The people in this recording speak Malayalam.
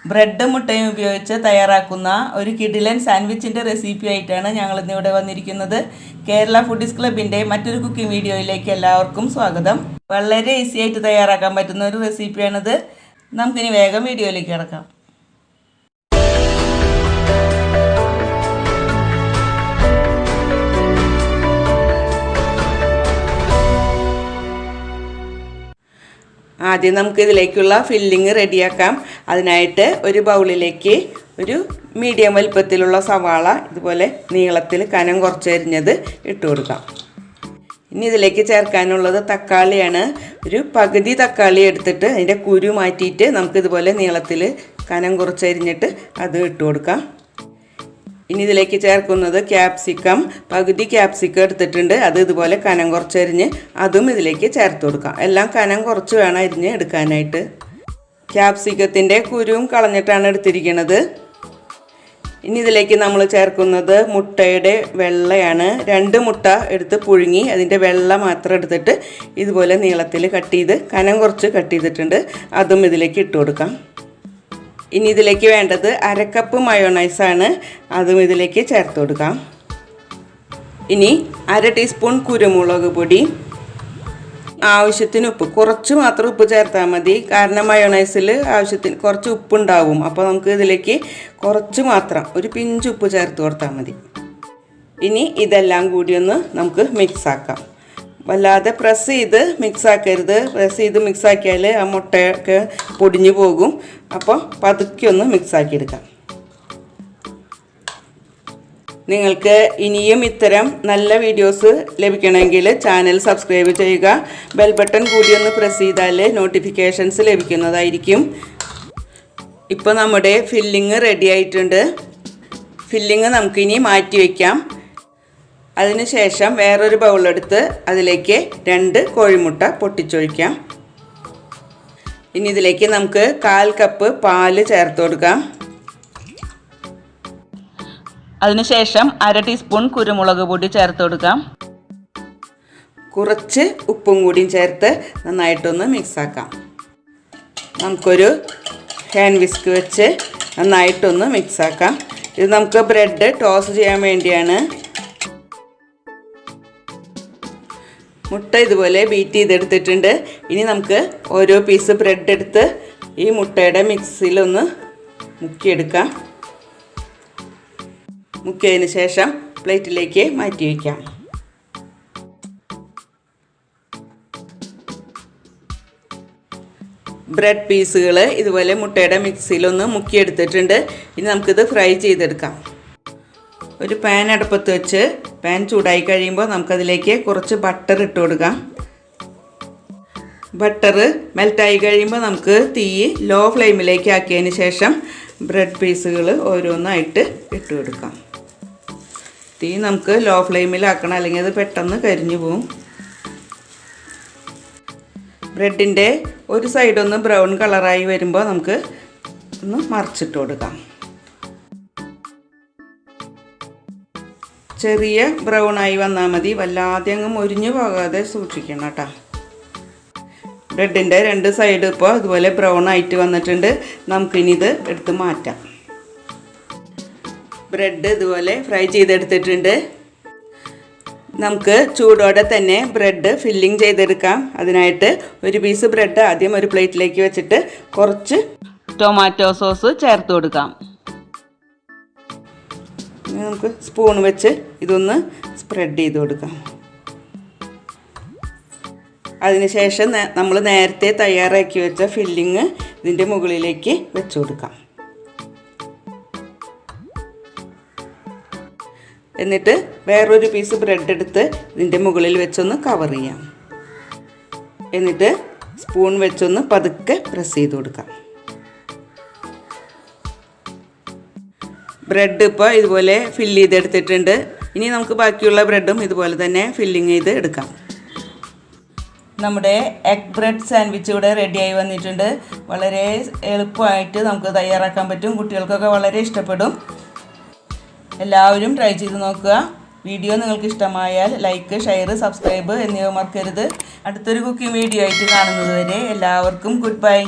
ബ്രെഡ് മുട്ടയും ഉപയോഗിച്ച് തയ്യാറാക്കുന്ന ഒരു കിടിലൻ സാൻഡ്വിച്ചിൻ്റെ റെസിപ്പി ആയിട്ടാണ് ഞങ്ങൾ ഇന്നിവിടെ വന്നിരിക്കുന്നത്. കേരള ഫുഡീസ് ക്ലബിൻ്റെ മറ്റൊരു കുക്കിംഗ് വീഡിയോയിലേക്ക് എല്ലാവർക്കും സ്വാഗതം. വളരെ ഈസി ആയിട്ട് തയ്യാറാക്കാൻ പറ്റുന്ന ഒരു റെസിപ്പിയാണിത്. നമുക്കിനി വേഗം വീഡിയോയിലേക്ക് കിടക്കാം. ആദ്യം നമുക്ക് ഇതിലേക്കുള്ള ഫില്ലിങ് റെഡിയാക്കാം. അതിനായിട്ട് ഒരു ബൗളിലേക്ക് ഒരു മീഡിയം വലിപ്പത്തിലുള്ള സവാള ഇതുപോലെ നീളത്തിൽ കനം കുറച്ചരിഞ്ഞത് ഇട്ട് കൊടുക്കാം. ഇനി ഇതിലേക്ക് ചേർക്കാനുള്ളത് തക്കാളിയാണ്. ഒരു പകുതി തക്കാളി എടുത്തിട്ട് അതിൻ്റെ കുരു മാറ്റിയിട്ട് നമുക്കിതുപോലെ നീളത്തിൽ കനം കുറച്ചരിഞ്ഞിട്ട് അത് ഇട്ട് കൊടുക്കാം. ഇനി ഇതിലേക്ക് ചേർക്കുന്നത് ക്യാപ്സിക്കം, പകുതി ക്യാപ്സിക്കം എടുത്തിട്ടുണ്ട്. അത് ഇതുപോലെ കനം കുറച്ചരിഞ്ഞ് അതും ഇതിലേക്ക് ചേർത്ത് കൊടുക്കാം. എല്ലാം കനം കുറച്ച് വേണം അരിഞ്ഞ് എടുക്കാനായിട്ട്. ക്യാപ്സിക്കത്തിൻ്റെ കുരുവും കളഞ്ഞിട്ടാണ് എടുത്തിരിക്കുന്നത്. ഇനി ഇതിലേക്ക് നമ്മൾ ചേർക്കുന്നത് മുട്ടയുടെ വെള്ളയാണ്. 2 മുട്ട എടുത്ത് പുഴുങ്ങി അതിൻ്റെ വെള്ള മാത്രം എടുത്തിട്ട് ഇതുപോലെ നീളത്തിൽ കട്ട് ചെയ്ത് കനം കുറച്ച് കട്ട് ചെയ്തിട്ടുണ്ട്. അതും ഇതിലേക്ക് ഇട്ട് കൊടുക്കാം. ഇനി ഇതിലേക്ക് വേണ്ടത് 1/2 കപ്പ് മയോണൈസാണ്. അതും ഇതിലേക്ക് ചേർത്ത് കൊടുക്കാം. ഇനി 1/2 ടീസ്പൂൺ കുരുമുളക് പൊടി, ആവശ്യത്തിന് ഉപ്പ്, കുറച്ച് മാത്രം ഉപ്പ് ചേർത്താൽ മതി. കാരണം മയോണൈസിൽ ആവശ്യത്തിന് കുറച്ച് ഉപ്പുണ്ടാവും. അപ്പോൾ നമുക്ക് ഇതിലേക്ക് കുറച്ച് മാത്രം ഒരു പിഞ്ച് ഉപ്പ് ചേർത്ത് കൊടുത്താൽ മതി. ഇനി ഇതെല്ലാം കൂടി ഒന്ന് നമുക്ക് മിക്സാക്കാം. വല്ലാതെ പ്രസ് ചെയ്ത് മിക്സാക്കരുത്. പ്രസ് ചെയ്ത് മിക്സാക്കിയാൽ ആ മുട്ടയൊക്കെ പൊടിഞ്ഞു പോകും. അപ്പോൾ പതുക്കെ ഒന്ന് മിക്സാക്കിയെടുക്കാം. നിങ്ങൾക്ക് ഇനിയും ഇത്തരം നല്ല വീഡിയോസ് ലഭിക്കണമെങ്കിൽ ചാനൽ സബ്സ്ക്രൈബ് ചെയ്യുക. ബെൽ ബട്ടൺ കൂടി ഒന്ന് പ്രസ് ചെയ്താൽ നോട്ടിഫിക്കേഷൻസ് ലഭിക്കുന്നതായിരിക്കും. ഇപ്പോൾ നമ്മുടെ ഫില്ലിങ് റെഡി ആയിട്ടുണ്ട്. ഫില്ലിങ് നമുക്കിനി മാറ്റി വയ്ക്കാം. അതിനുശേഷം വേറൊരു ബൗളെടുത്ത് അതിലേക്ക് 2 കോഴിമുട്ട പൊട്ടിച്ചൊഴിക്കാം. ഇനി ഇതിലേക്ക് നമുക്ക് 1/4 കപ്പ് പാല് ചേർത്ത് കൊടുക്കാം. അതിനുശേഷം 1/2 ടീസ്പൂൺ കുരുമുളക് പൊടി ചേർത്ത് കൊടുക്കാം. കുറച്ച് ഉപ്പും കൂടിയും ചേർത്ത് നന്നായിട്ടൊന്ന് മിക്സാക്കാം. നമുക്കൊരു ഹാൻഡ് വിസ്ക് വെച്ച് നന്നായിട്ടൊന്ന് മിക്സാക്കാം. ഇത് നമുക്ക് ബ്രെഡ് ടോസ്റ്റ് ചെയ്യാൻ വേണ്ടിയാണ്. മുട്ട ഇതുപോലെ ബീറ്റ് ചെയ്തെടുത്തിട്ടുണ്ട്. ഇനി നമുക്ക് ഓരോ പീസ് ബ്രെഡ് എടുത്ത് ഈ മുട്ടയുടെ മിക്സിലൊന്ന് മുക്കിയെടുക്കാം. മുക്കിയതിന് ശേഷം പ്ലേറ്റിലേക്ക് മാറ്റി വയ്ക്കാം. ബ്രെഡ് പീസുകൾ ഇതുപോലെ മുട്ടയുടെ മിക്സിയിലൊന്ന് മുക്കിയെടുത്തിട്ടുണ്ട്. ഇനി നമുക്കിത് ഫ്രൈ ചെയ്തെടുക്കാം. ഒരു പാൻ അടുപ്പത്ത് വെച്ച് പാൻ ചൂടായി കഴിയുമ്പോൾ നമുക്കതിലേക്ക് കുറച്ച് ബട്ടർ ഇട്ട് കൊടുക്കാം. ബട്ടർ മെൽറ്റായി കഴിയുമ്പോൾ നമുക്ക് തീ ലോ ഫ്ലെയിമിലേക്ക് ആക്കിയതിന് ശേഷം ബ്രെഡ് പീസുകൾ ഓരോന്നായിട്ട് ഇട്ട് കൊടുക്കാം. തീ നമുക്ക് ലോ ഫ്ലെയിമിലാക്കണം, അല്ലെങ്കിൽ അത് പെട്ടെന്ന് കരിഞ്ഞു പോവും. ബ്രെഡിൻ്റെ ഒരു സൈഡൊന്ന് ബ്രൗൺ കളറായി വരുമ്പോൾ നമുക്ക് ഒന്ന് മറിച്ചിട്ട് കൊടുക്കാം. ചെറിയ ബ്രൗൺ ആയി വന്നാൽ മതി. വല്ലാതെ അങ്ങ് മൊരിഞ്ഞു പോകാതെ സൂക്ഷിക്കണം കേട്ടോ. ബ്രെഡിൻ്റെ 2 സൈഡ് ഇപ്പോൾ ഇതുപോലെ ബ്രൗൺ ആയിട്ട് വന്നിട്ടുണ്ട്. നമുക്കിനി ഇത് എടുത്ത് മാറ്റാം. ബ്രെഡ് ഇതുപോലെ ഫ്രൈ ചെയ്തെടുത്തിട്ടുണ്ട്. നമുക്ക് ചൂടോടെ തന്നെ ബ്രെഡ് ഫില്ലിങ് ചെയ്തെടുക്കാം. അതിനായിട്ട് ഒരു പീസ് ബ്രെഡ് ആദ്യം ഒരു പ്ലേറ്റിലേക്ക് വെച്ചിട്ട് കുറച്ച് ടൊമാറ്റോ സോസ് ചേർത്ത് കൊടുക്കാം. നമുക്ക് സ്പൂൺ വെച്ച് ഇതൊന്ന് സ്പ്രെഡ് ചെയ്ത് കൊടുക്കാം. അതിനുശേഷം നമ്മൾ നേരത്തെ തയ്യാറാക്കി വെച്ച ഫില്ലിങ് ഇതിൻ്റെ മുകളിലേക്ക് വെച്ച് കൊടുക്കാം. എന്നിട്ട് വേറൊരു പീസ് ബ്രെഡ് എടുത്ത് ഇതിൻ്റെ മുകളിൽ വെച്ചൊന്ന് കവർ ചെയ്യാം. എന്നിട്ട് സ്പൂൺ വെച്ചൊന്ന് പതുക്കെ പ്രസ് ചെയ്ത് കൊടുക്കാം. ബ്രെഡ് ഇപ്പോൾ ഇതുപോലെ ഫില്ല് ചെയ്തെടുത്തിട്ടുണ്ട്. ഇനി നമുക്ക് ബാക്കിയുള്ള ബ്രെഡും ഇതുപോലെ തന്നെ ഫില്ലിങ് ചെയ്ത് എടുക്കാം. നമ്മുടെ എഗ് ബ്രെഡ് സാൻഡ്വിച്ച് ഇവിടെ റെഡിയായി വന്നിട്ടുണ്ട്. വളരെ എളുപ്പമായിട്ട് നമുക്ക് തയ്യാറാക്കാൻ പറ്റും. കുട്ടികൾക്കൊക്കെ വളരെ ഇഷ്ടപ്പെടും. എല്ലാവരും ട്രൈ ചെയ്ത് നോക്കുക. വീഡിയോ നിങ്ങൾക്ക് ഇഷ്ടമായാൽ ലൈക്ക്, ഷെയർ, സബ്സ്ക്രൈബ് എന്നിവ മറക്കരുത്. അടുത്തൊരു കുക്കിംഗ് വീഡിയോ ആയിട്ട് കാണുന്നത് വരെ എല്ലാവർക്കും ഗുഡ് ബൈ.